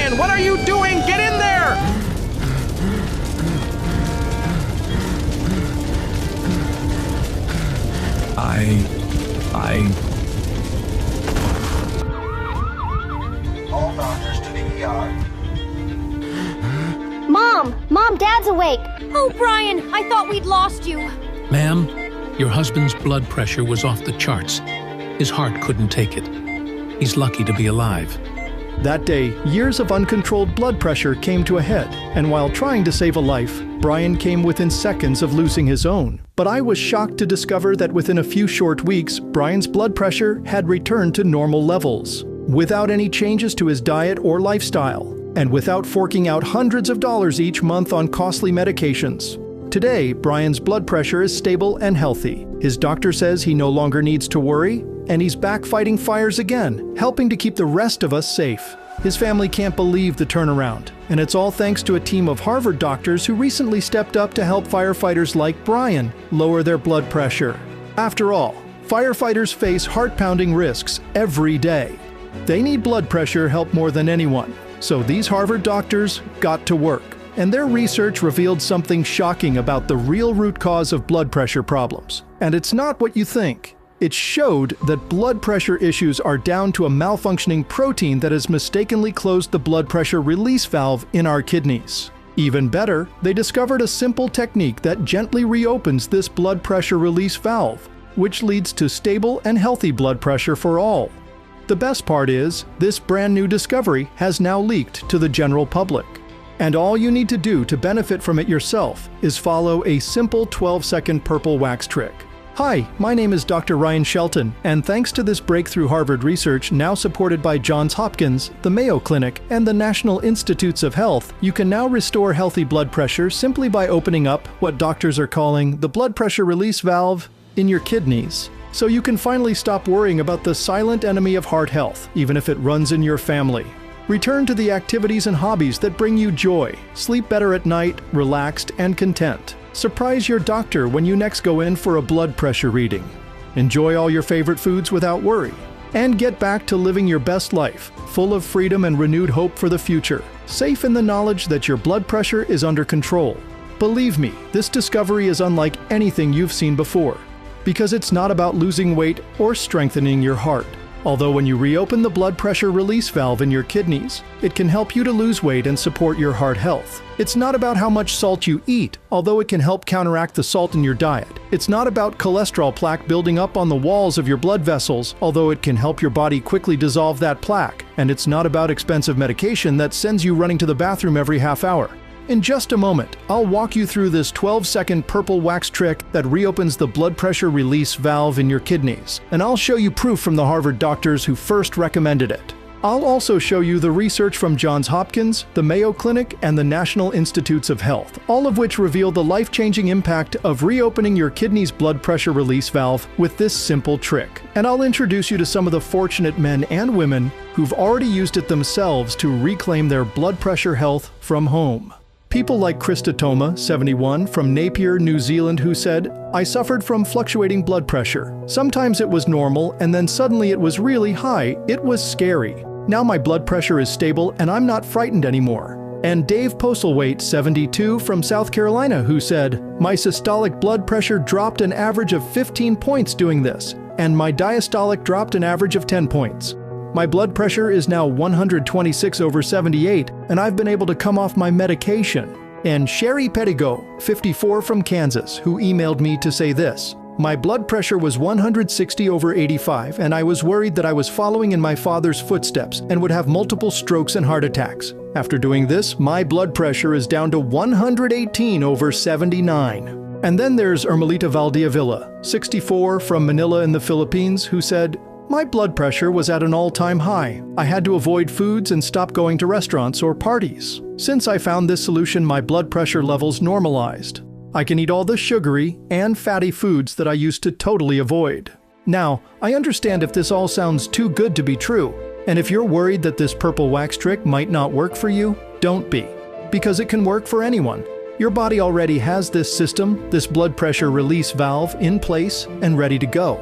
Brian, what are you doing? Get in there! All doctors to the ER. Mom, Dad's awake. Oh, Brian, I thought we'd lost you. Ma'am, your husband's blood pressure was off the charts. His heart couldn't take it. He's lucky to be alive. That day, years of uncontrolled blood pressure came to a head, and while trying to save a life, Brian came within seconds of losing his own. But I was shocked to discover that within a few short weeks, Brian's blood pressure had returned to normal levels, without any changes to his diet or lifestyle, and without forking out hundreds of dollars each month on costly medications. Today, Brian's blood pressure is stable and healthy. His doctor says he no longer needs to worry, and he's back fighting fires again, helping to keep the rest of us safe. His family can't believe the turnaround, and it's all thanks to a team of Harvard doctors who recently stepped up to help firefighters like Brian lower their blood pressure. After all, firefighters face heart-pounding risks every day. They need blood pressure help more than anyone, so these Harvard doctors got to work. And their research revealed something shocking about the real root cause of blood pressure problems. And it's not what you think. It showed that blood pressure issues are down to a malfunctioning protein that has mistakenly closed the blood pressure release valve in our kidneys. Even better, they discovered a simple technique that gently reopens this blood pressure release valve, which leads to stable and healthy blood pressure for all. The best part is, this brand new discovery has now leaked to the general public. And all you need to do to benefit from it yourself is follow a simple 12-second purple wax trick. Hi, my name is Dr. Ryan Shelton, and thanks to this breakthrough Harvard research now supported by Johns Hopkins, the Mayo Clinic, and the National Institutes of Health, you can now restore healthy blood pressure simply by opening up what doctors are calling the blood pressure release valve in your kidneys. So you can finally stop worrying about the silent enemy of heart health, even if it runs in your family. Return to the activities and hobbies that bring you joy. Sleep better at night, relaxed and content. Surprise your doctor when you next go in for a blood pressure reading. Enjoy all your favorite foods without worry. And get back to living your best life, full of freedom and renewed hope for the future, safe in the knowledge that your blood pressure is under control. Believe me, this discovery is unlike anything you've seen before, because it's not about losing weight or strengthening your heart. Although when you reopen the blood pressure release valve in your kidneys, it can help you to lose weight and support your heart health. It's not about how much salt you eat, although it can help counteract the salt in your diet. It's not about cholesterol plaque building up on the walls of your blood vessels, although it can help your body quickly dissolve that plaque. And it's not about expensive medication that sends you running to the bathroom every half hour. In just a moment, I'll walk you through this 12-second purple wax trick that reopens the blood pressure release valve in your kidneys, and I'll show you proof from the Harvard doctors who first recommended it. I'll also show you the research from Johns Hopkins, the Mayo Clinic, and the National Institutes of Health, all of which reveal the life-changing impact of reopening your kidney's blood pressure release valve with this simple trick. And I'll introduce you to some of the fortunate men and women who've already used it themselves to reclaim their blood pressure health from home. People like Krista Toma, 71, from Napier, New Zealand, who said, "I suffered from fluctuating blood pressure. Sometimes it was normal, and then suddenly it was really high. It was scary. Now my blood pressure is stable, and I'm not frightened anymore." And Dave Postlethwaite, 72, from South Carolina, who said, "My systolic blood pressure dropped an average of 15 points doing this, and my diastolic dropped an average of 10 points. My blood pressure is now 126/78, and I've been able to come off my medication." And Sherry Pettigo, 54, from Kansas, who emailed me to say this: "My blood pressure was 160/85, and I was worried that I was following in my father's footsteps and would have multiple strokes and heart attacks. After doing this, my blood pressure is down to 118/79. And then there's Ermelita Valdiavilla, 64, from Manila in the Philippines, who said, "My blood pressure was at an all-time high. I had to avoid foods and stop going to restaurants or parties. Since I found this solution, my blood pressure levels normalized. I can eat all the sugary and fatty foods that I used to totally avoid." Now, I understand if this all sounds too good to be true, and if you're worried that this purple wax trick might not work for you, don't be, because it can work for anyone. Your body already has this system, this blood pressure release valve, in place and ready to go.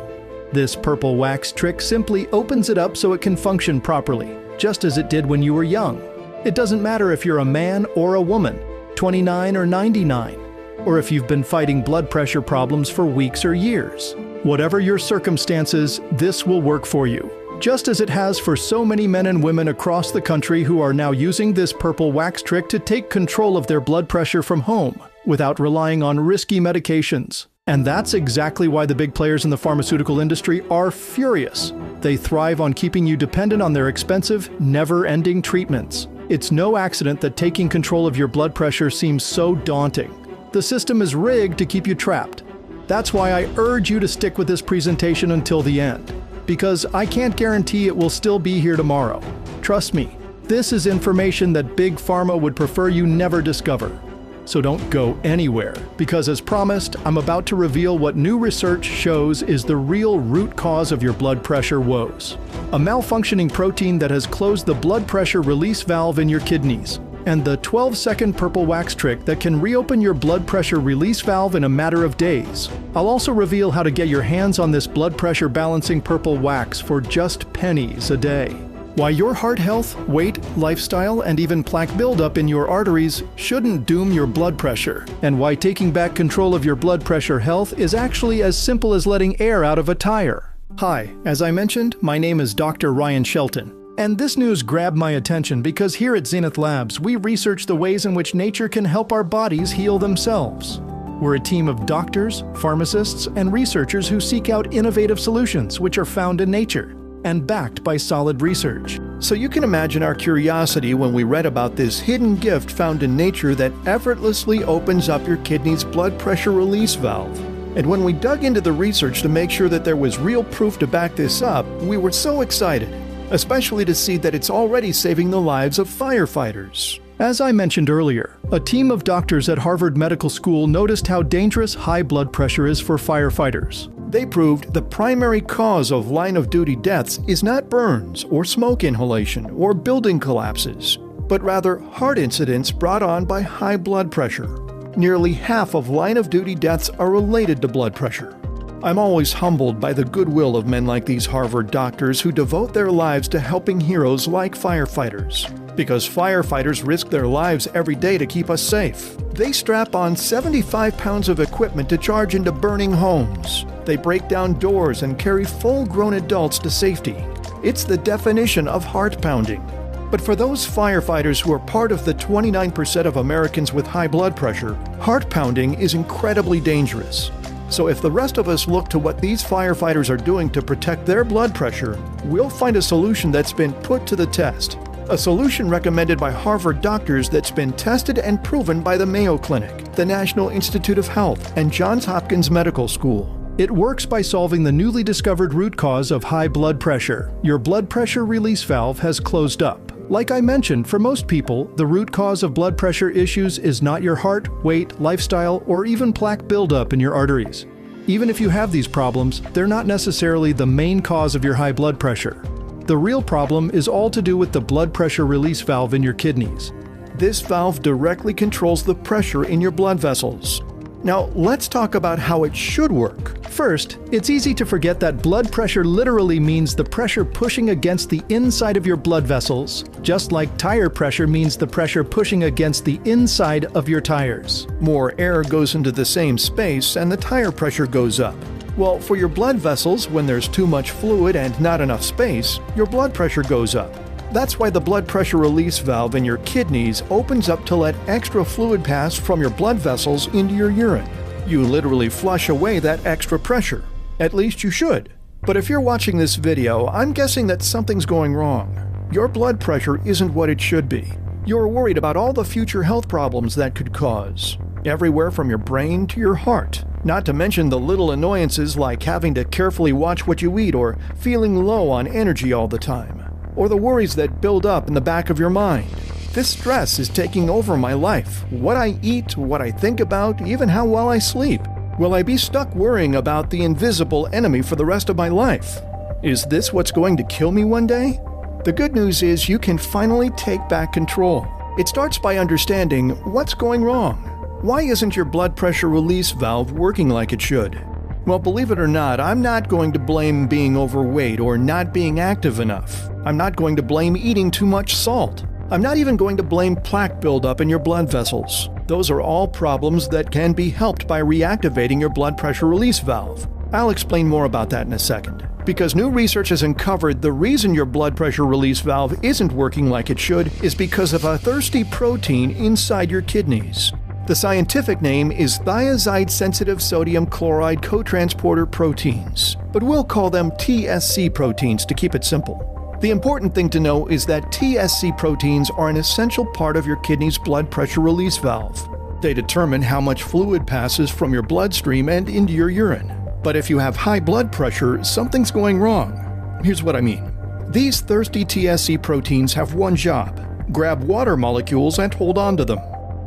This purple wax trick simply opens it up so it can function properly, just as it did when you were young. It doesn't matter if you're a man or a woman, 29 or 99, or if you've been fighting blood pressure problems for weeks or years. Whatever your circumstances, this will work for you. Just as it has for so many men and women across the country who are now using this purple wax trick to take control of their blood pressure from home without relying on risky medications. And that's exactly why the big players in the pharmaceutical industry are furious. They thrive on keeping you dependent on their expensive, never-ending treatments. It's no accident that taking control of your blood pressure seems so daunting. The system is rigged to keep you trapped. That's why I urge you to stick with this presentation until the end, because I can't guarantee it will still be here tomorrow. Trust me, this is information that Big Pharma would prefer you never discover. So don't go anywhere, because as promised, I'm about to reveal what new research shows is the real root cause of your blood pressure woes. A malfunctioning protein that has closed the blood pressure release valve in your kidneys, and the 12-second purple wax trick that can reopen your blood pressure release valve in a matter of days. I'll also reveal how to get your hands on this blood pressure balancing purple wax for just pennies a day. Why your heart health, weight, lifestyle, and even plaque buildup in your arteries shouldn't doom your blood pressure, and why taking back control of your blood pressure health is actually as simple as letting air out of a tire. Hi, as I mentioned, my name is Dr. Ryan Shelton. And this news grabbed my attention because here at Zenith Labs, we research the ways in which nature can help our bodies heal themselves. We're a team of doctors, pharmacists, and researchers who seek out innovative solutions which are found in nature and backed by solid research. So you can imagine our curiosity when we read about this hidden gift found in nature that effortlessly opens up your kidney's blood pressure release valve. And when we dug into the research to make sure that there was real proof to back this up, we were so excited, especially to see that it's already saving the lives of firefighters. As I mentioned earlier, a team of doctors at Harvard Medical School noticed how dangerous high blood pressure is for firefighters. They proved the primary cause of line-of-duty deaths is not burns or smoke inhalation or building collapses, but rather heart incidents brought on by high blood pressure. Nearly half of line-of-duty deaths are related to blood pressure. I'm always humbled by the goodwill of men like these Harvard doctors who devote their lives to helping heroes like firefighters. Because firefighters risk their lives every day to keep us safe. They strap on 75 pounds of equipment to charge into burning homes. They break down doors and carry full-grown adults to safety. It's the definition of heart pounding. But for those firefighters who are part of the 29% of Americans with high blood pressure, heart pounding is incredibly dangerous. So if the rest of us look to what these firefighters are doing to protect their blood pressure, we'll find a solution that's been put to the test. A solution recommended by Harvard doctors that's been tested and proven by the Mayo Clinic, the National Institute of Health, and Johns Hopkins Medical School. It works by solving the newly discovered root cause of high blood pressure. Your blood pressure release valve has closed up. Like I mentioned, for most people, the root cause of blood pressure issues is not your heart, weight, lifestyle, or even plaque buildup in your arteries. Even if you have these problems, they're not necessarily the main cause of your high blood pressure. The real problem is all to do with the blood pressure release valve in your kidneys. This valve directly controls the pressure in your blood vessels. Now, let's talk about how it should work. First, it's easy to forget that blood pressure literally means the pressure pushing against the inside of your blood vessels, just like tire pressure means the pressure pushing against the inside of your tires. More air goes into the same space and the tire pressure goes up. Well, for your blood vessels, when there's too much fluid and not enough space, your blood pressure goes up. That's why the blood pressure release valve in your kidneys opens up to let extra fluid pass from your blood vessels into your urine. You literally flush away that extra pressure. At least you should. But if you're watching this video, I'm guessing that something's going wrong. Your blood pressure isn't what it should be. You're worried about all the future health problems that could cause. Everywhere from your brain to your heart. Not to mention the little annoyances like having to carefully watch what you eat or feeling low on energy all the time. Or the worries that build up in the back of your mind. This stress is taking over my life. What I eat, what I think about, even how well I sleep. Will I be stuck worrying about the invisible enemy for the rest of my life? Is this what's going to kill me one day? The good news is you can finally take back control. It starts by understanding what's going wrong. Why isn't your blood pressure release valve working like it should? Well, believe it or not, I'm not going to blame being overweight or not being active enough. I'm not going to blame eating too much salt. I'm not even going to blame plaque buildup in your blood vessels. Those are all problems that can be helped by reactivating your blood pressure release valve. I'll explain more about that in a second. Because new research has uncovered the reason your blood pressure release valve isn't working like it should is because of a thirsty protein inside your kidneys. The scientific name is thiazide-sensitive sodium chloride cotransporter proteins, but we'll call them TSC proteins to keep it simple. The important thing to know is that TSC proteins are an essential part of your kidney's blood pressure release valve. They determine how much fluid passes from your bloodstream and into your urine. But if you have high blood pressure, something's going wrong. Here's what I mean. These thirsty TSC proteins have one job: grab water molecules and hold on to them.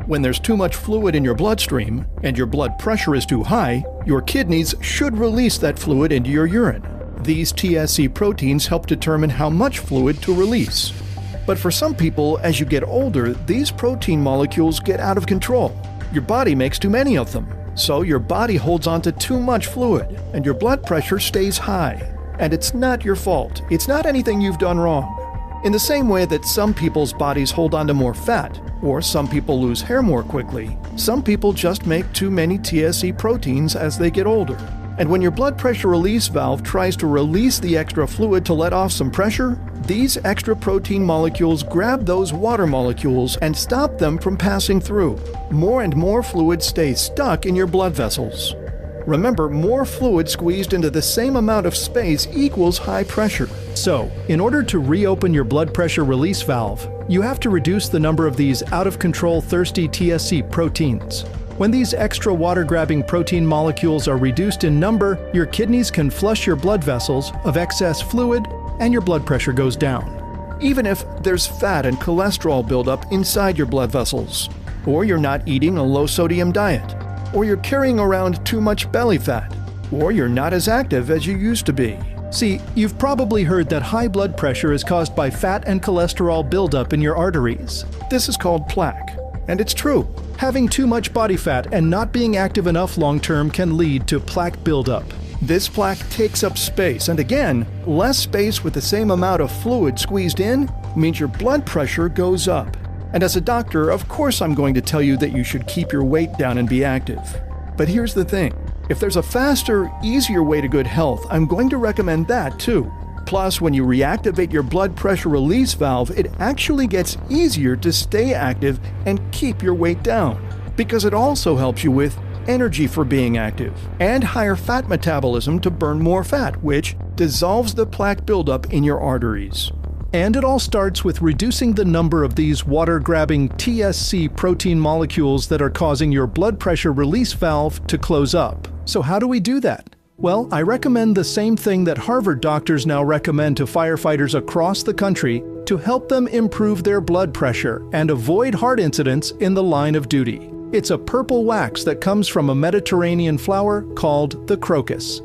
When there's too much fluid in your bloodstream and your blood pressure is too high, your kidneys should release that fluid into your urine. These TSC proteins help determine how much fluid to release. But for some people, as you get older, these protein molecules get out of control. Your body makes too many of them. So your body holds on to too much fluid, and your blood pressure stays high. And it's not your fault. It's not anything you've done wrong. In the same way that some people's bodies hold on to more fat, or some people lose hair more quickly, some people just make too many TSC proteins as they get older. And when your blood pressure release valve tries to release the extra fluid to let off some pressure, these extra protein molecules grab those water molecules and stop them from passing through. More and more fluid stays stuck in your blood vessels. Remember, more fluid squeezed into the same amount of space equals high pressure. So, in order to reopen your blood pressure release valve, you have to reduce the number of these out-of-control thirsty TSC proteins. When these extra water-grabbing protein molecules are reduced in number, your kidneys can flush your blood vessels of excess fluid and your blood pressure goes down. Even if there's fat and cholesterol buildup inside your blood vessels, or you're not eating a low-sodium diet, or you're carrying around too much belly fat, or you're not as active as you used to be. See, you've probably heard that high blood pressure is caused by fat and cholesterol buildup in your arteries. This is called plaque, and it's true. Having too much body fat and not being active enough long-term can lead to plaque buildup. This plaque takes up space, and again, less space with the same amount of fluid squeezed in means your blood pressure goes up. And as a doctor, of course I'm going to tell you that you should keep your weight down and be active. But here's the thing. If there's a faster, easier way to good health, I'm going to recommend that too. Plus, when you reactivate your blood pressure release valve, it actually gets easier to stay active and keep your weight down. Because it also helps you with energy for being active and higher fat metabolism to burn more fat, which dissolves the plaque buildup in your arteries. And it all starts with reducing the number of these water-grabbing TSC protein molecules that are causing your blood pressure release valve to close up. So how do we do that? Well, I recommend the same thing that Harvard doctors now recommend to firefighters across the country to help them improve their blood pressure and avoid heart incidents in the line of duty. It's a purple wax that comes from a Mediterranean flower called the crocus.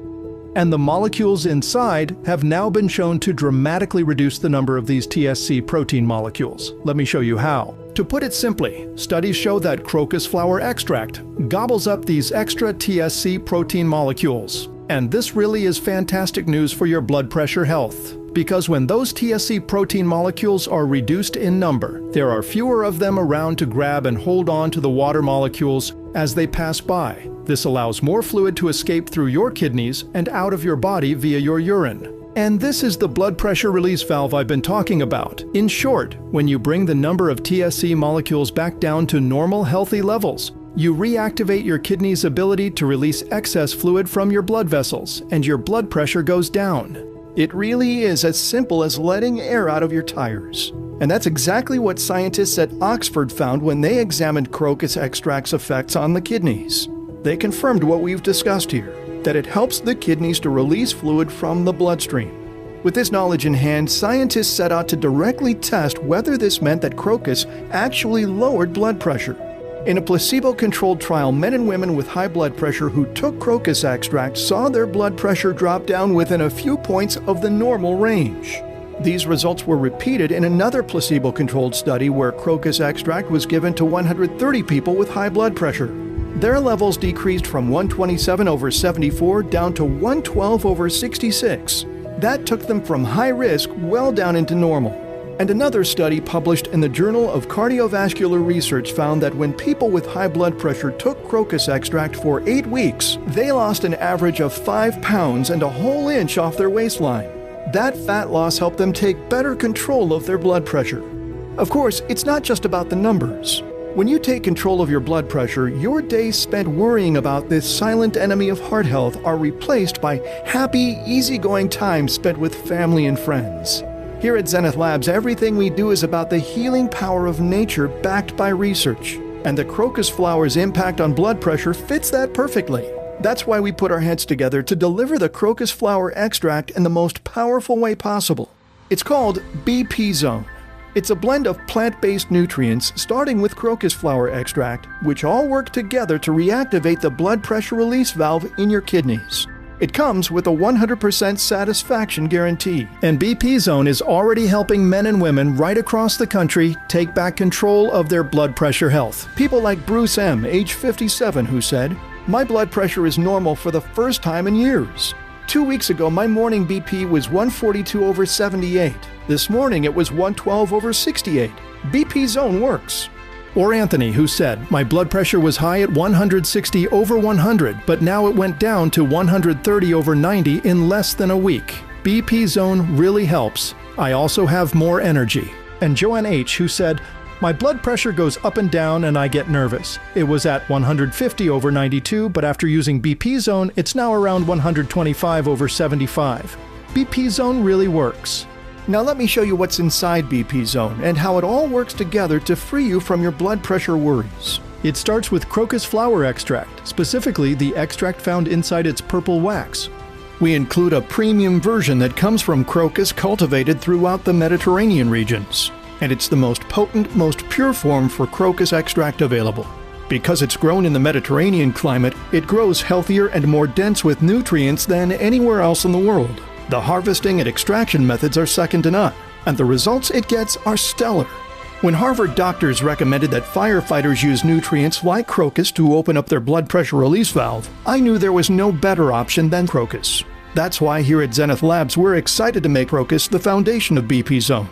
And the molecules inside have now been shown to dramatically reduce the number of these TSC protein molecules. Let me show you how. To put it simply, studies show that crocus flower extract Gobbles up these extra TSC protein molecules. And this really is fantastic news for your blood pressure health. Because when those TSC protein molecules are reduced in number, there are fewer of them around to grab and hold on to the water molecules as they pass by. This allows more fluid to escape through your kidneys and out of your body via your urine. And this is the blood pressure release valve I've been talking about. In short, when you bring the number of TSC molecules back down to normal, healthy levels, you reactivate your kidney's ability to release excess fluid from your blood vessels, and your blood pressure goes down. It really is as simple as letting air out of your tires. And that's exactly what scientists at Oxford found when they examined crocus extract's effects on the kidneys. They confirmed what we've discussed here, that it helps the kidneys to release fluid from the bloodstream. With this knowledge in hand, scientists set out to directly test whether this meant that crocus actually lowered blood pressure. In a placebo-controlled trial, men and women with high blood pressure who took crocus extract saw their blood pressure drop down within a few points of the normal range. These results were repeated in another placebo-controlled study where crocus extract was given to 130 people with high blood pressure. Their levels decreased from 127/74 down to 112/66. That took them from high risk well down into normal. And another study published in the Journal of Cardiovascular Research found that when people with high blood pressure took crocus extract for 8 weeks, they lost an average of 5 pounds and a whole inch off their waistline. That fat loss helped them take better control of their blood pressure. Of course, it's not just about the numbers. When you take control of your blood pressure, your days spent worrying about this silent enemy of heart health are replaced by happy, easygoing time spent with family and friends. Here at Zenith Labs, everything we do is about the healing power of nature backed by research. And the crocus flower's impact on blood pressure fits that perfectly. That's why we put our heads together to deliver the crocus flower extract in the most powerful way possible. It's called BP Zone. It's a blend of plant-based nutrients starting with crocus flower extract, which all work together to reactivate the blood pressure release valve in your kidneys. It comes with a 100% satisfaction guarantee. And BP Zone is already helping men and women right across the country take back control of their blood pressure health. People like Bruce M., age 57, who said, "My blood pressure is normal for the first time in years. 2 weeks ago, my morning BP was 142/78. This morning, it was 112/68. BP Zone works." Or Anthony, who said, "My blood pressure was high at 160/100, but now it went down to 130/90 in less than a week. BP Zone really helps. I also have more energy." And Joanne H., who said, "My blood pressure goes up and down and I get nervous. It was at 150/92, but after using BP Zone, it's now around 125/75. BP Zone really works." Now let me show you what's inside BP Zone and how it all works together to free you from your blood pressure worries. It starts with crocus flower extract, specifically the extract found inside its purple wax. We include a premium version that comes from crocus cultivated throughout the Mediterranean regions. And it's the most potent, most pure form for crocus extract available. Because it's grown in the Mediterranean climate, it grows healthier and more dense with nutrients than anywhere else in the world. The harvesting and extraction methods are second to none, and the results it gets are stellar. When Harvard doctors recommended that firefighters use nutrients like crocus to open up their blood pressure release valve, I knew there was no better option than crocus. That's why here at Zenith Labs, we're excited to make crocus the foundation of BP Zone.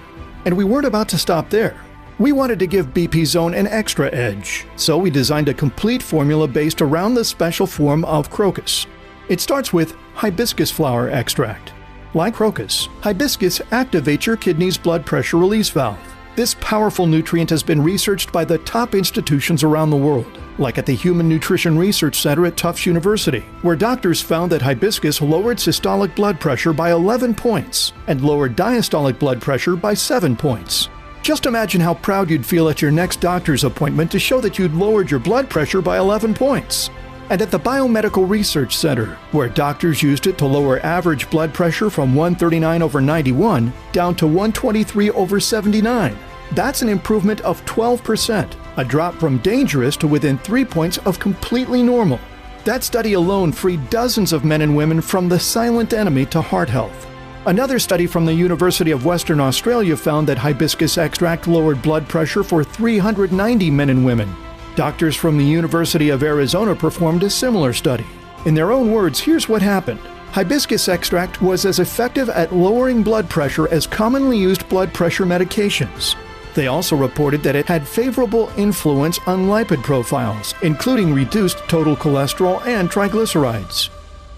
And we weren't about to stop there. We wanted to give BP Zone an extra edge, so we designed a complete formula based around the special form of crocus. It starts with hibiscus flower extract. Like crocus, hibiscus activates your kidney's blood pressure release valve. This powerful nutrient has been researched by the top institutions around the world, like at the Human Nutrition Research Center at Tufts University, where doctors found that hibiscus lowered systolic blood pressure by 11 points and lowered diastolic blood pressure by 7 points. Just imagine how proud you'd feel at your next doctor's appointment to show that you'd lowered your blood pressure by 11 points. And at the Biomedical Research Center, where doctors used it to lower average blood pressure from 139/91 down to 123/79. That's an improvement of 12%, a drop from dangerous to within 3 points of completely normal. That study alone freed dozens of men and women from the silent enemy to heart health. Another study from the University of Western Australia found that hibiscus extract lowered blood pressure for 390 men and women. Doctors from the University of Arizona performed a similar study. In their own words, here's what happened. Hibiscus extract was as effective at lowering blood pressure as commonly used blood pressure medications. They also reported that it had favorable influence on lipid profiles, including reduced total cholesterol and triglycerides.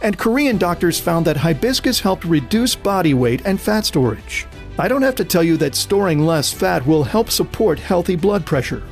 And Korean doctors found that hibiscus helped reduce body weight and fat storage. I don't have to tell you that storing less fat will help support healthy blood pressure.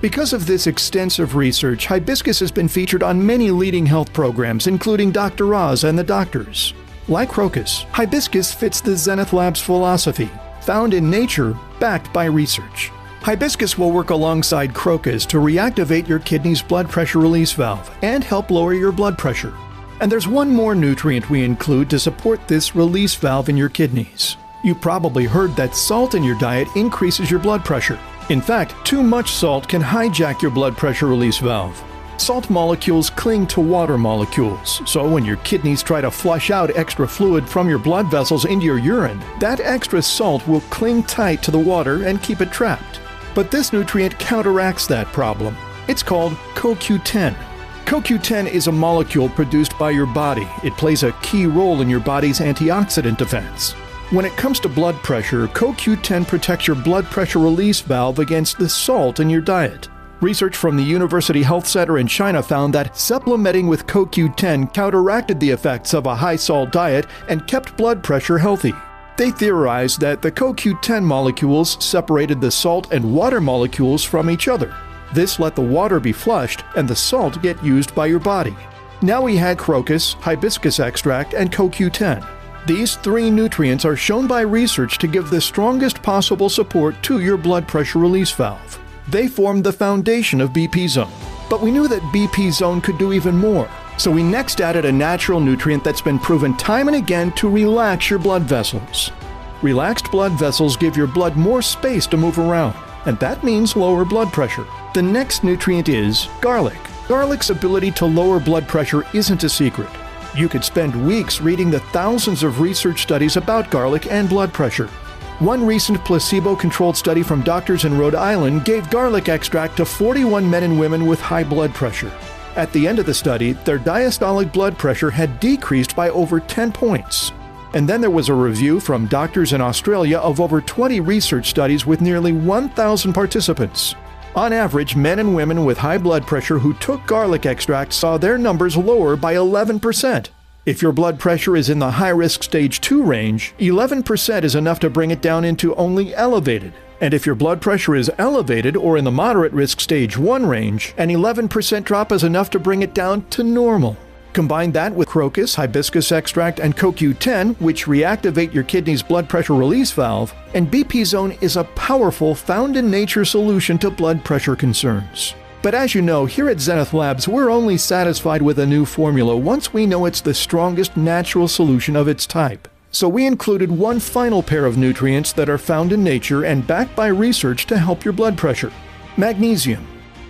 Because of this extensive research, hibiscus has been featured on many leading health programs, including Dr. Oz and the Doctors. Like crocus, hibiscus fits the Zenith Labs philosophy, found in nature, backed by research. Hibiscus will work alongside crocus to reactivate your kidney's blood pressure release valve and help lower your blood pressure. And there's one more nutrient we include to support this release valve in your kidneys. You probably heard that salt in your diet increases your blood pressure. In fact, too much salt can hijack your blood pressure release valve. Salt molecules cling to water molecules, so when your kidneys try to flush out extra fluid from your blood vessels into your urine, that extra salt will cling tight to the water and keep it trapped. But this nutrient counteracts that problem. It's called CoQ10. CoQ10 is a molecule produced by your body. It plays a key role in your body's antioxidant defense. When it comes to blood pressure, CoQ10 protects your blood pressure release valve against the salt in your diet. Research from the University Health Center in China found that supplementing with CoQ10 counteracted the effects of a high-salt diet and kept blood pressure healthy. They theorized that the CoQ10 molecules separated the salt and water molecules from each other. This let the water be flushed and the salt get used by your body. Now we had crocus, hibiscus extract, and CoQ10. These three nutrients are shown by research to give the strongest possible support to your blood pressure release valve. They formed the foundation of BP Zone. But we knew that BP Zone could do even more. So we next added a natural nutrient that's been proven time and again to relax your blood vessels. Relaxed blood vessels give your blood more space to move around, and that means lower blood pressure. The next nutrient is garlic. Garlic's ability to lower blood pressure isn't a secret. You could spend weeks reading the thousands of research studies about garlic and blood pressure. One recent placebo-controlled study from doctors in Rhode Island gave garlic extract to 41 men and women with high blood pressure. At the end of the study, their diastolic blood pressure had decreased by over 10 points. And then there was a review from doctors in Australia of over 20 research studies with nearly 1,000 participants. On average, men and women with high blood pressure who took garlic extract saw their numbers lower by 11%. If your blood pressure is in the high-risk stage 2 range, 11% is enough to bring it down into only elevated. And if your blood pressure is elevated or in the moderate risk stage 1 range, an 11% drop is enough to bring it down to normal. Combine that with crocus, hibiscus extract, and CoQ10, which reactivate your kidney's blood pressure release valve, and BP Zone is a powerful, found-in-nature solution to blood pressure concerns. But as you know, here at Zenith Labs, we're only satisfied with a new formula once we know it's the strongest natural solution of its type. So we included one final pair of nutrients that are found in nature and backed by research to help your blood pressure. Magnesium.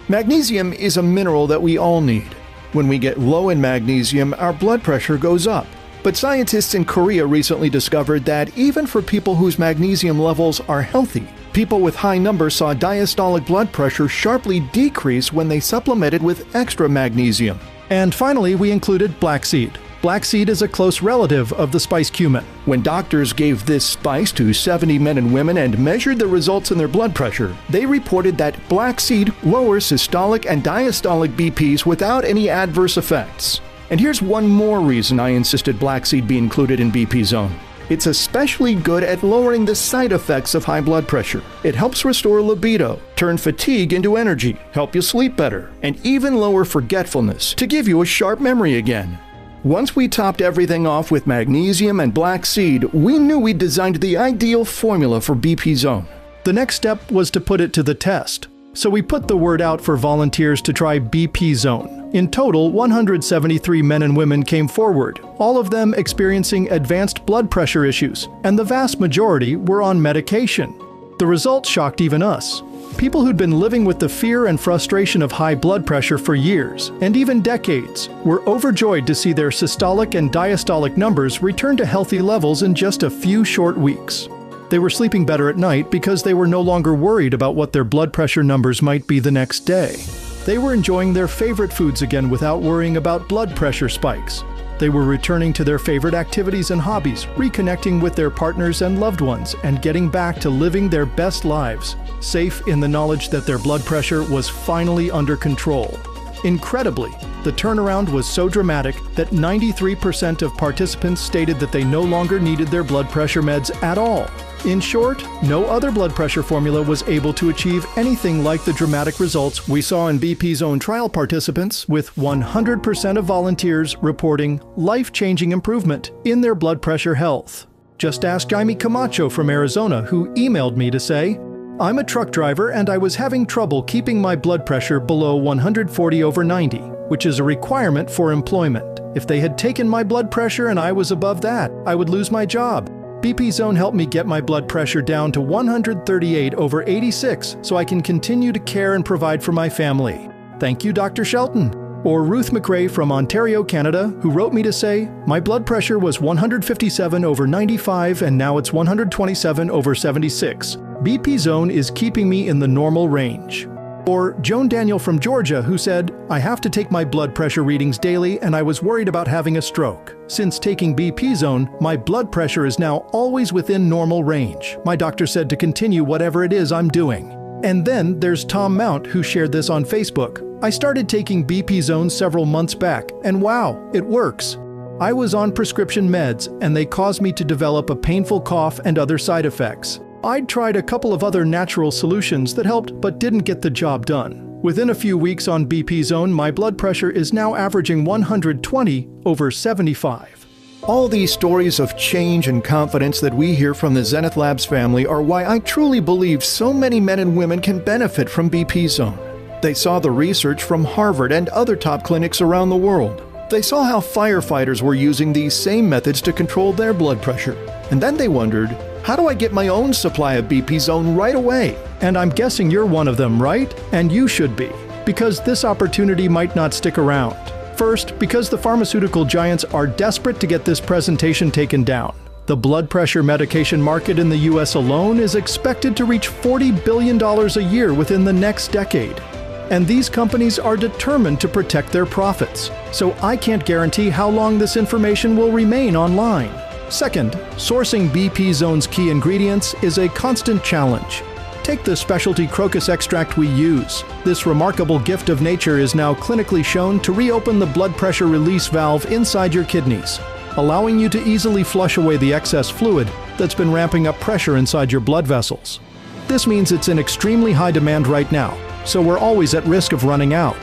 Magnesium is a mineral that we all need. When we get low in magnesium, our blood pressure goes up. But scientists in Korea recently discovered that even for people whose magnesium levels are healthy, people with high numbers saw diastolic blood pressure sharply decrease when they supplemented with extra magnesium. And finally, we included black seed. Black seed is a close relative of the spice cumin. When doctors gave this spice to 70 men and women and measured the results in their blood pressure, they reported that black seed lowers systolic and diastolic BPs without any adverse effects. And here's one more reason I insisted black seed be included in BP Zone. It's especially good at lowering the side effects of high blood pressure. It helps restore libido, turn fatigue into energy, help you sleep better, and even lower forgetfulness to give you a sharp memory again. Once we topped everything off with magnesium and black seed, we knew we'd designed the ideal formula for BP Zone. The next step was to put it to the test. So we put the word out for volunteers to try BP Zone. In total, 173 men and women came forward, all of them experiencing advanced blood pressure issues, and the vast majority were on medication. The results shocked even us. People who'd been living with the fear and frustration of high blood pressure for years, and even decades, were overjoyed to see their systolic and diastolic numbers return to healthy levels in just a few short weeks. They were sleeping better at night because they were no longer worried about what their blood pressure numbers might be the next day. They were enjoying their favorite foods again without worrying about blood pressure spikes. They were returning to their favorite activities and hobbies, reconnecting with their partners and loved ones, and getting back to living their best lives, safe in the knowledge that their blood pressure was finally under control. Incredibly, the turnaround was so dramatic that 93% of participants stated that they no longer needed their blood pressure meds at all. In short, no other blood pressure formula was able to achieve anything like the dramatic results we saw in BP Zone trial participants, with 100% of volunteers reporting life-changing improvement in their blood pressure health. Just ask Jaime Camacho from Arizona, who emailed me to say, "I'm a truck driver and I was having trouble keeping my blood pressure below 140/90, which is a requirement for employment. If they had taken my blood pressure and I was above that, I would lose my job. BP Zone helped me get my blood pressure down to 138/86 so I can continue to care and provide for my family. Thank you, Dr. Shelton." Or Ruth McRae from Ontario, Canada, who wrote me to say, "My blood pressure was 157/95 and now it's 127/76. BP Zone is keeping me in the normal range." Or Joan Daniel from Georgia, who said, "I have to take my blood pressure readings daily and I was worried about having a stroke. Since taking BP Zone, my blood pressure is now always within normal range. My doctor said to continue whatever it is I'm doing." And then there's Tom Mount, who shared this on Facebook. "I started taking BP Zone several months back, and wow, it works. I was on prescription meds, and they caused me to develop a painful cough and other side effects. I'd tried a couple of other natural solutions that helped but didn't get the job done. Within a few weeks on BP Zone, my blood pressure is now averaging 120/75. All these stories of change and confidence that we hear from the Zenith Labs family are why I truly believe so many men and women can benefit from BP Zone. They saw the research from Harvard and other top clinics around the world. They saw how firefighters were using these same methods to control their blood pressure. And then they wondered, how do I get my own supply of BP Zone right away? And I'm guessing you're one of them, right? And you should be, because this opportunity might not stick around. First, because the pharmaceutical giants are desperate to get this presentation taken down. The blood pressure medication market in the US alone is expected to reach $40 billion a year within the next decade. And these companies are determined to protect their profits. So I can't guarantee how long this information will remain online. Second, sourcing BP Zone's key ingredients is a constant challenge. Take the specialty crocus extract we use. This remarkable gift of nature is now clinically shown to reopen the blood pressure release valve inside your kidneys, allowing you to easily flush away the excess fluid that's been ramping up pressure inside your blood vessels. This means it's in extremely high demand right now, so we're always at risk of running out.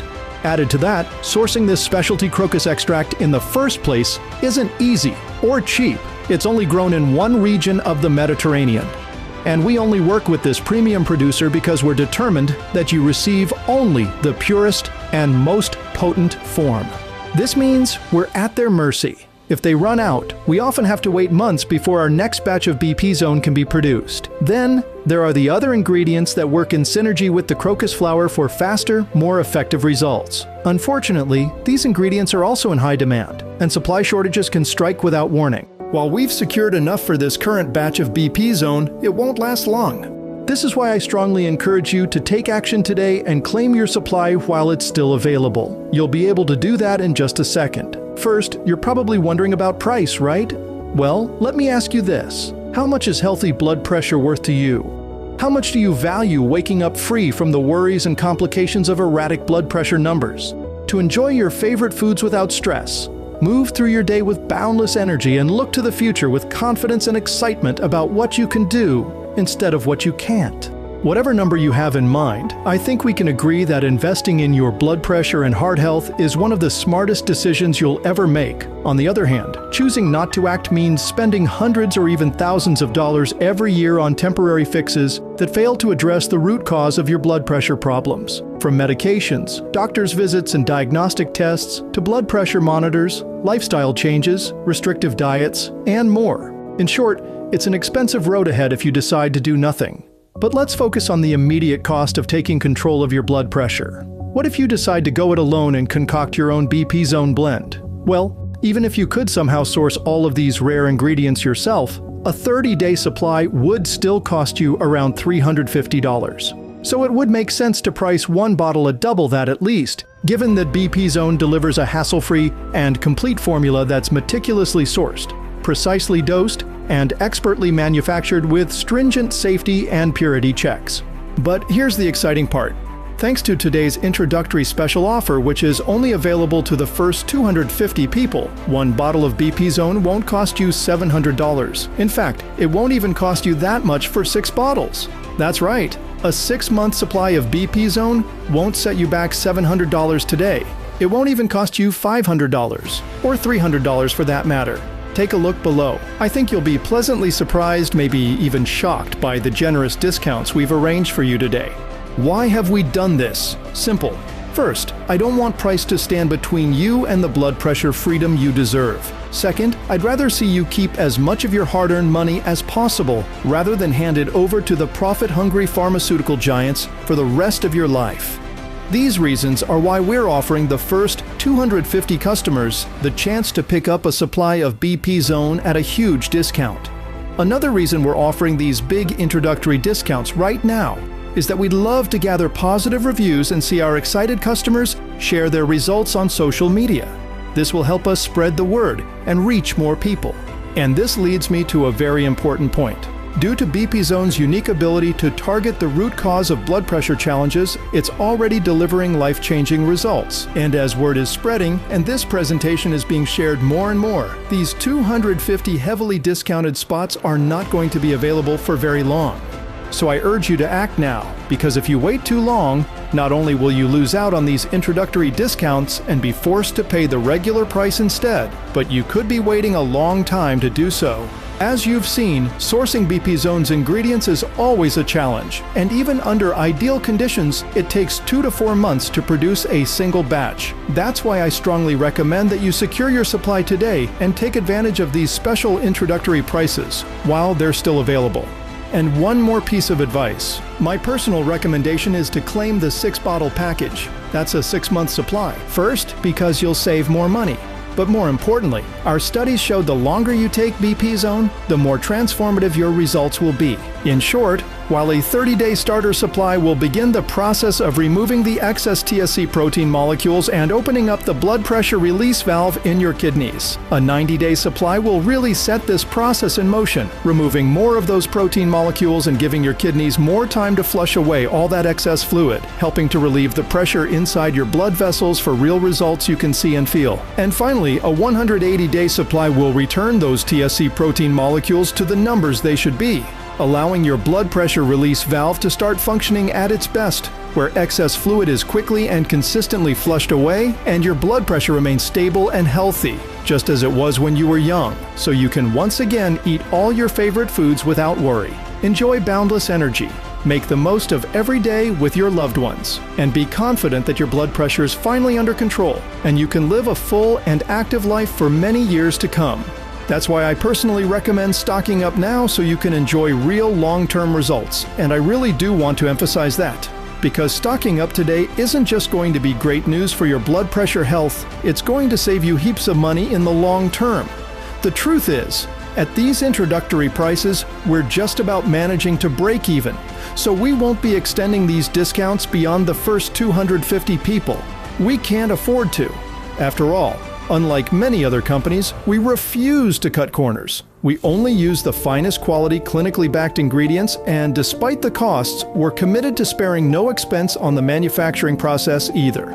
Added to that, sourcing this specialty crocus extract in the first place isn't easy or cheap. It's only grown in one region of the Mediterranean. And we only work with this premium producer because we're determined that you receive only the purest and most potent form. This means we're at their mercy. If they run out, we often have to wait months before our next batch of BP Zone can be produced. Then, there are the other ingredients that work in synergy with the crocus flower for faster, more effective results. Unfortunately, these ingredients are also in high demand, and supply shortages can strike without warning. While we've secured enough for this current batch of BP Zone, it won't last long. This is why I strongly encourage you to take action today and claim your supply while it's still available. You'll be able to do that in just a second. First, you're probably wondering about price, right? Well, let me ask you this. How much is healthy blood pressure worth to you? How much do you value waking up free from the worries and complications of erratic blood pressure numbers? To enjoy your favorite foods without stress, move through your day with boundless energy, and look to the future with confidence and excitement about what you can do instead of what you can't. Whatever number you have in mind, I think we can agree that investing in your blood pressure and heart health is one of the smartest decisions you'll ever make. On the other hand, choosing not to act means spending hundreds or even thousands of dollars every year on temporary fixes that fail to address the root cause of your blood pressure problems. From medications, doctor's visits and diagnostic tests, to blood pressure monitors, lifestyle changes, restrictive diets, and more. In short, it's an expensive road ahead if you decide to do nothing. But let's focus on the immediate cost of taking control of your blood pressure. What if you decide to go it alone and concoct your own BP Zone blend? Well, even if you could somehow source all of these rare ingredients yourself, a 30-day supply would still cost you around $350. So it would make sense to price one bottle at double that at least, given that BP Zone delivers a hassle-free and complete formula that's meticulously sourced, precisely dosed, and expertly manufactured with stringent safety and purity checks. But here's the exciting part. Thanks to today's introductory special offer, which is only available to the first 250 people, one bottle of BP Zone won't cost you $700. In fact, it won't even cost you that much for 6 bottles. That's right, a 6-month supply of BP Zone won't set you back $700 today. It won't even cost you $500, or $300 for that matter. Take a look below. I think you'll be pleasantly surprised, maybe even shocked by the generous discounts we've arranged for you today. Why have we done this? Simple. First, I don't want price to stand between you and the blood pressure freedom you deserve. Second, I'd rather see you keep as much of your hard-earned money as possible rather than hand it over to the profit-hungry pharmaceutical giants for the rest of your life. These reasons are why we're offering the first 250 customers the chance to pick up a supply of BP Zone at a huge discount. Another reason we're offering these big introductory discounts right now is that we'd love to gather positive reviews and see our excited customers share their results on social media. This will help us spread the word and reach more people. And this leads me to a very important point. Due to BP Zone's unique ability to target the root cause of blood pressure challenges, it's already delivering life-changing results. And as word is spreading, and this presentation is being shared more and more, these 250 heavily discounted spots are not going to be available for very long. So I urge you to act now, because if you wait too long, not only will you lose out on these introductory discounts and be forced to pay the regular price instead, but you could be waiting a long time to do so. As you've seen, sourcing BP Zone's ingredients is always a challenge, and even under ideal conditions, it takes 2 to 4 months to produce a single batch. That's why I strongly recommend that you secure your supply today and take advantage of these special introductory prices while they're still available. And one more piece of advice. My personal recommendation is to claim the 6-bottle package. That's a 6-month supply. First, because you'll save more money. But more importantly, our studies showed the longer you take BP Zone, the more transformative your results will be. In short, while a 30-day starter supply will begin the process of removing the excess TSC protein molecules and opening up the blood pressure release valve in your kidneys, a 90-day supply will really set this process in motion, removing more of those protein molecules and giving your kidneys more time to flush away all that excess fluid, helping to relieve the pressure inside your blood vessels for real results you can see and feel. And finally, a 180-day supply will return those TSC protein molecules to the numbers they should be, allowing your blood pressure release valve to start functioning at its best, where excess fluid is quickly and consistently flushed away and your blood pressure remains stable and healthy, just as it was when you were young, so you can once again eat all your favorite foods without worry. Enjoy boundless energy. Make the most of every day with your loved ones, and be confident that your blood pressure is finally under control and you can live a full and active life for many years to come. That's why I personally recommend stocking up now so you can enjoy real long-term results, and I really do want to emphasize that. Because stocking up today isn't just going to be great news for your blood pressure health, it's going to save you heaps of money in the long term. The truth is, at these introductory prices, we're just about managing to break even, so we won't be extending these discounts beyond the first 250 people. We can't afford to. After all, unlike many other companies, we refuse to cut corners. We only use the finest quality clinically backed ingredients, and despite the costs, we're committed to sparing no expense on the manufacturing process either.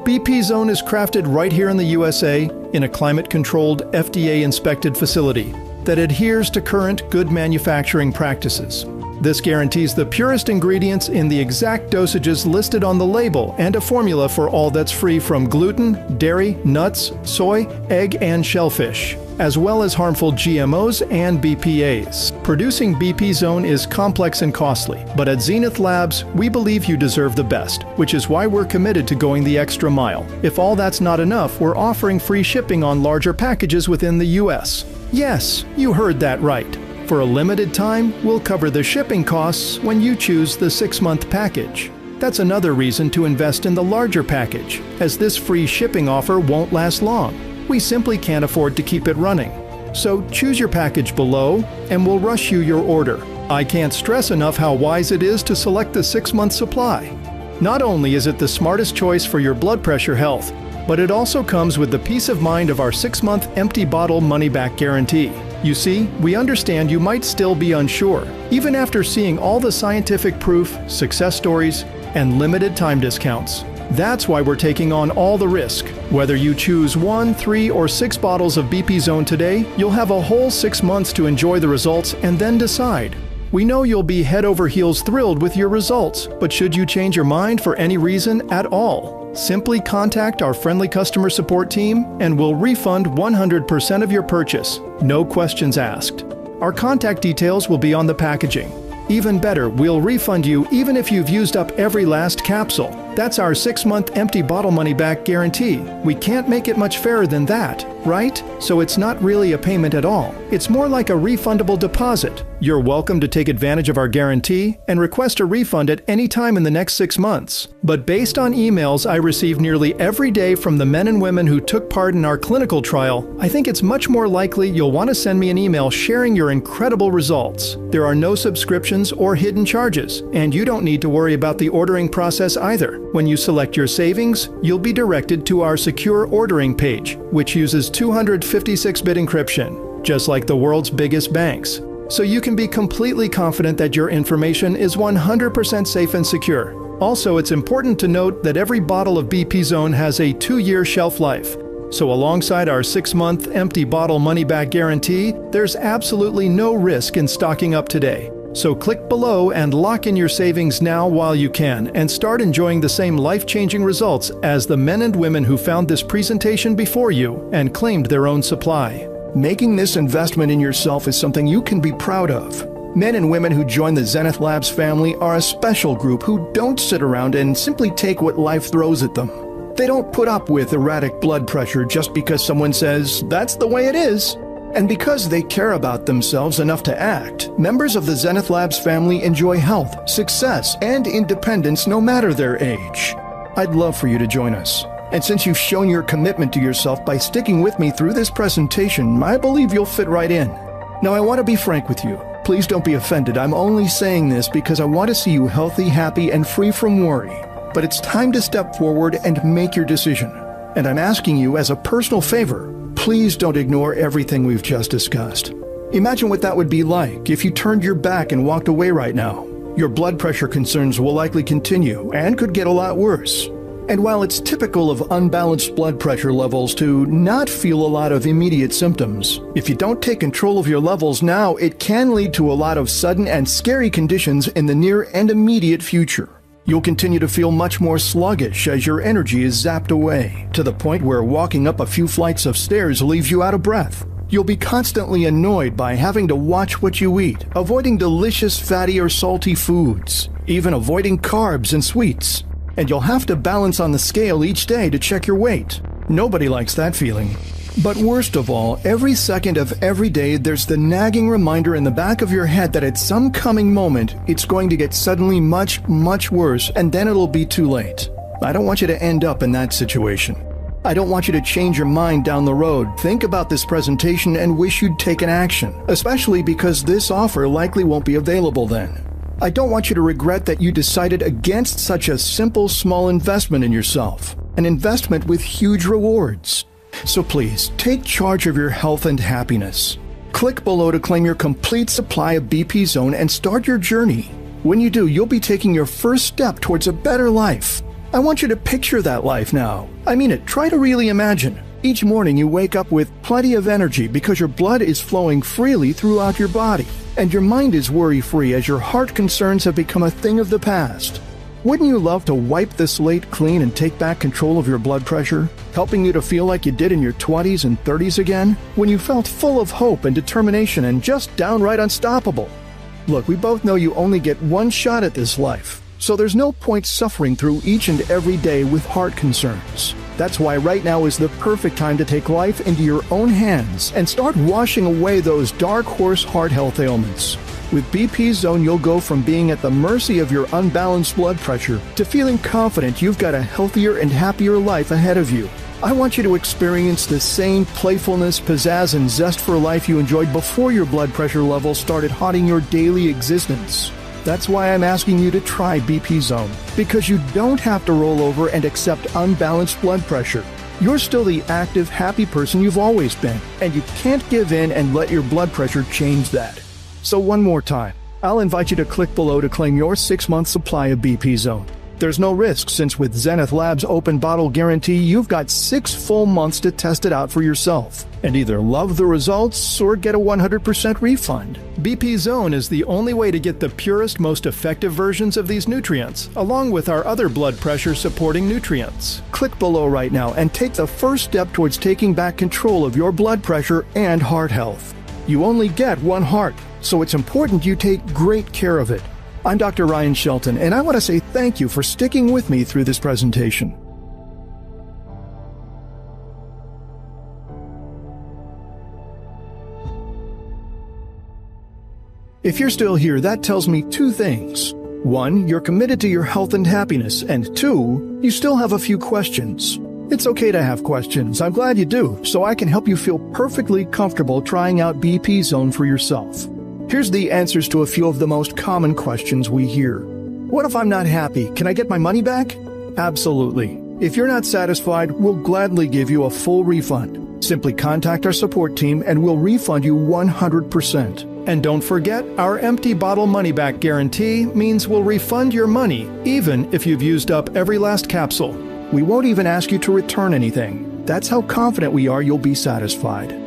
BP Zone is crafted right here in the USA in a climate-controlled, FDA-inspected facility that adheres to current good manufacturing practices. This guarantees the purest ingredients in the exact dosages listed on the label and a formula for all that's free from gluten, dairy, nuts, soy, egg, and shellfish, as well as harmful GMOs and BPAs. Producing BP Zone is complex and costly, but at Zenith Labs, we believe you deserve the best, which is why we're committed to going the extra mile. If all that's not enough, we're offering free shipping on larger packages within the US. Yes, you heard that right. For a limited time, we'll cover the shipping costs when you choose the 6-month package. That's another reason to invest in the larger package, as this free shipping offer won't last long. We simply can't afford to keep it running. So choose your package below, and we'll rush you your order. I can't stress enough how wise it is to select the 6-month supply. Not only is it the smartest choice for your blood pressure health, but it also comes with the peace of mind of our 6-month empty bottle money-back guarantee. You see, we understand you might still be unsure, even after seeing all the scientific proof, success stories, and limited time discounts. That's why we're taking on all the risk. Whether you choose 1, 3, or 6 bottles of BP Zone today, you'll have a whole 6 months to enjoy the results and then decide. We know you'll be head over heels thrilled with your results, but should you change your mind for any reason at all, simply contact our friendly customer support team and we'll refund 100% of your purchase, no questions asked. Our contact details will be on the packaging. Even better, we'll refund you even if you've used up every last capsule. That's our 6-month empty bottle money-back guarantee. We can't make it much fairer than that, right? So it's not really a payment at all. It's more like a refundable deposit. You're welcome to take advantage of our guarantee and request a refund at any time in the next 6 months. But based on emails I receive nearly every day from the men and women who took part in our clinical trial, I think it's much more likely you'll want to send me an email sharing your incredible results. There are no subscriptions or hidden charges, and you don't need to worry about the ordering process either. When you select your savings, you'll be directed to our secure ordering page, which uses 256-bit encryption, just like the world's biggest banks. So you can be completely confident that your information is 100% safe and secure. Also, it's important to note that every bottle of BP Zone has a 2-year shelf life. So alongside our 6-month empty bottle money-back guarantee, there's absolutely no risk in stocking up today. So click below and lock in your savings now while you can and start enjoying the same life-changing results as the men and women who found this presentation before you and claimed their own supply. Making this investment in yourself is something you can be proud of. Men and women who join the Zenith Labs family are a special group who don't sit around and simply take what life throws at them. They don't put up with erratic blood pressure just because someone says, "That's the way it is." And because they care about themselves enough to act, members of the Zenith Labs family enjoy health, success, and independence no matter their age. I'd love for you to join us. And since you've shown your commitment to yourself by sticking with me through this presentation, I believe you'll fit right in. Now, I want to be frank with you. Please don't be offended. I'm only saying this because I want to see you healthy, happy, and free from worry. But it's time to step forward and make your decision. And I'm asking you as a personal favor, please don't ignore everything we've just discussed. Imagine what that would be like if you turned your back and walked away right now. Your blood pressure concerns will likely continue and could get a lot worse. And while it's typical of unbalanced blood pressure levels to not feel a lot of immediate symptoms, if you don't take control of your levels now, it can lead to a lot of sudden and scary conditions in the near and immediate future. You'll continue to feel much more sluggish as your energy is zapped away, to the point where walking up a few flights of stairs leaves you out of breath. You'll be constantly annoyed by having to watch what you eat, avoiding delicious fatty or salty foods, even avoiding carbs and sweets. And you'll have to balance on the scale each day to check your weight. Nobody likes that feeling. But worst of all, every second of every day there's the nagging reminder in the back of your head that at some coming moment, it's going to get suddenly much, much worse, and then it'll be too late. I don't want you to end up in that situation. I don't want you to change your mind down the road, think about this presentation, and wish you'd taken action, especially because this offer likely won't be available then. I don't want you to regret that you decided against such a simple, small investment in yourself, an investment with huge rewards. So please, take charge of your health and happiness. Click below to claim your complete supply of BP Zone and start your journey. When you do, you'll be taking your first step towards a better life. I want you to picture that life now. I mean it, try to really imagine. Each morning you wake up with plenty of energy because your blood is flowing freely throughout your body, and your mind is worry-free as your heart concerns have become a thing of the past. Wouldn't you love to wipe the slate clean and take back control of your blood pressure, helping you to feel like you did in your 20s and 30s again, when you felt full of hope and determination and just downright unstoppable? Look, we both know you only get one shot at this life, so there's no point suffering through each and every day with heart concerns. That's why right now is the perfect time to take life into your own hands and start washing away those dark horse heart health ailments. With BP Zone, you'll go from being at the mercy of your unbalanced blood pressure to feeling confident you've got a healthier and happier life ahead of you. I want you to experience the same playfulness, pizzazz, and zest for life you enjoyed before your blood pressure levels started haunting your daily existence. That's why I'm asking you to try BP Zone, because you don't have to roll over and accept unbalanced blood pressure. You're still the active, happy person you've always been, and you can't give in and let your blood pressure change that. So one more time, I'll invite you to click below to claim your 6-month supply of BP Zone. There's no risk, since with Zenith Labs' open bottle guarantee, you've got 6 full months to test it out for yourself and either love the results or get a 100% refund. BP Zone is the only way to get the purest, most effective versions of these nutrients, along with our other blood pressure supporting nutrients. Click below right now and take the first step towards taking back control of your blood pressure and heart health. You only get one heart, so it's important you take great care of it. I'm Dr. Ryan Shelton, and I want to say thank you for sticking with me through this presentation. If you're still here, that tells me two things. One, you're committed to your health and happiness, and two, you still have a few questions. It's okay to have questions. I'm glad you do, so I can help you feel perfectly comfortable trying out BP Zone for yourself. Here's the answers to a few of the most common questions we hear. What if I'm not happy? Can I get my money back? Absolutely. If you're not satisfied, we'll gladly give you a full refund. Simply contact our support team and we'll refund you 100%. And don't forget, our empty bottle money-back guarantee means we'll refund your money, even if you've used up every last capsule. We won't even ask you to return anything. That's how confident we are you'll be satisfied.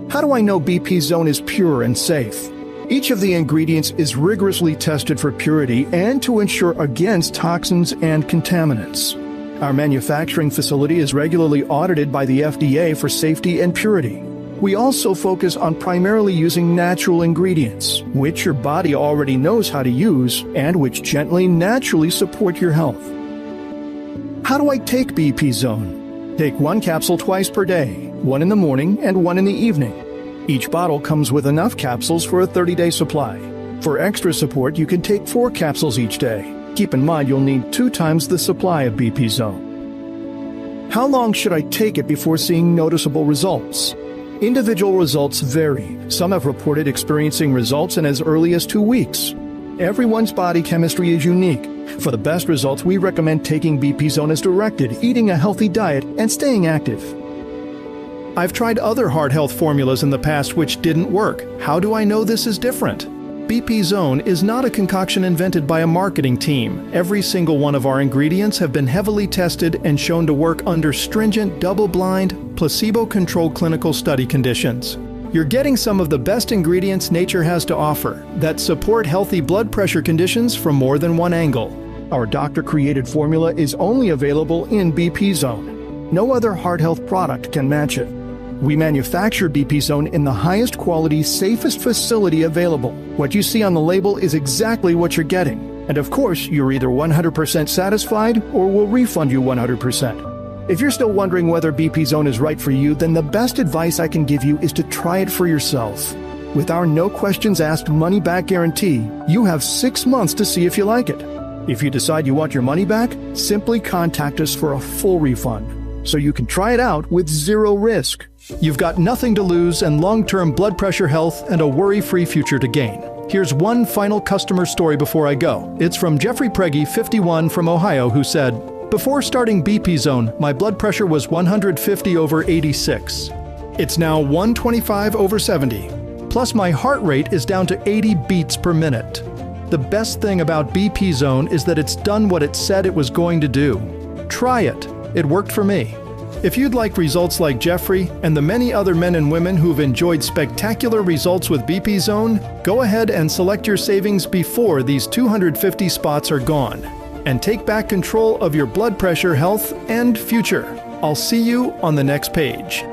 How do I know BP Zone is pure and safe? Each of the ingredients is rigorously tested for purity and to ensure against toxins and contaminants. Our manufacturing facility is regularly audited by the FDA for safety and purity. We also focus on primarily using natural ingredients, which your body already knows how to use and which gently, naturally support your health. How do I take BP Zone? Take 1 capsule twice per day, 1 in the morning and 1 in the evening. Each bottle comes with enough capsules for a 30-day supply. For extra support, you can take 4 capsules each day. Keep in mind you'll need 2 times the supply of BP Zone. How long should I take it before seeing noticeable results? Individual results vary. Some have reported experiencing results in as early as 2 weeks. Everyone's body chemistry is unique. For the best results, we recommend taking BP Zone as directed, eating a healthy diet, and staying active. I've tried other heart health formulas in the past which didn't work. How do I know this is different? BP Zone is not a concoction invented by a marketing team. Every single one of our ingredients have been heavily tested and shown to work under stringent, double-blind, placebo-controlled clinical study conditions. You're getting some of the best ingredients nature has to offer that support healthy blood pressure conditions from more than one angle. Our doctor-created formula is only available in BP Zone. No other heart health product can match it. We manufacture BP Zone in the highest quality, safest facility available. What you see on the label is exactly what you're getting. And of course, you're either 100% satisfied or we'll refund you 100%. If you're still wondering whether BP Zone is right for you, then the best advice I can give you is to try it for yourself. With our no questions asked money back guarantee, you have 6 months to see if you like it. If you decide you want your money back, simply contact us for a full refund, so you can try it out with 0 risk. You've got nothing to lose and long-term blood pressure health and a worry-free future to gain. Here's one final customer story before I go. It's from Jeffrey Preggy, 51, from Ohio, who said, "Before starting BP Zone, my blood pressure was 150/86. It's now 125/70. Plus my heart rate is down to 80 beats per minute. The best thing about BP Zone is that it's done what it said it was going to do. Try it. It worked for me." If you'd like results like Jeffrey and the many other men and women who've enjoyed spectacular results with BP Zone, go ahead and select your savings before these 250 spots are gone. And take back control of your blood pressure, health, and future. I'll see you on the next page.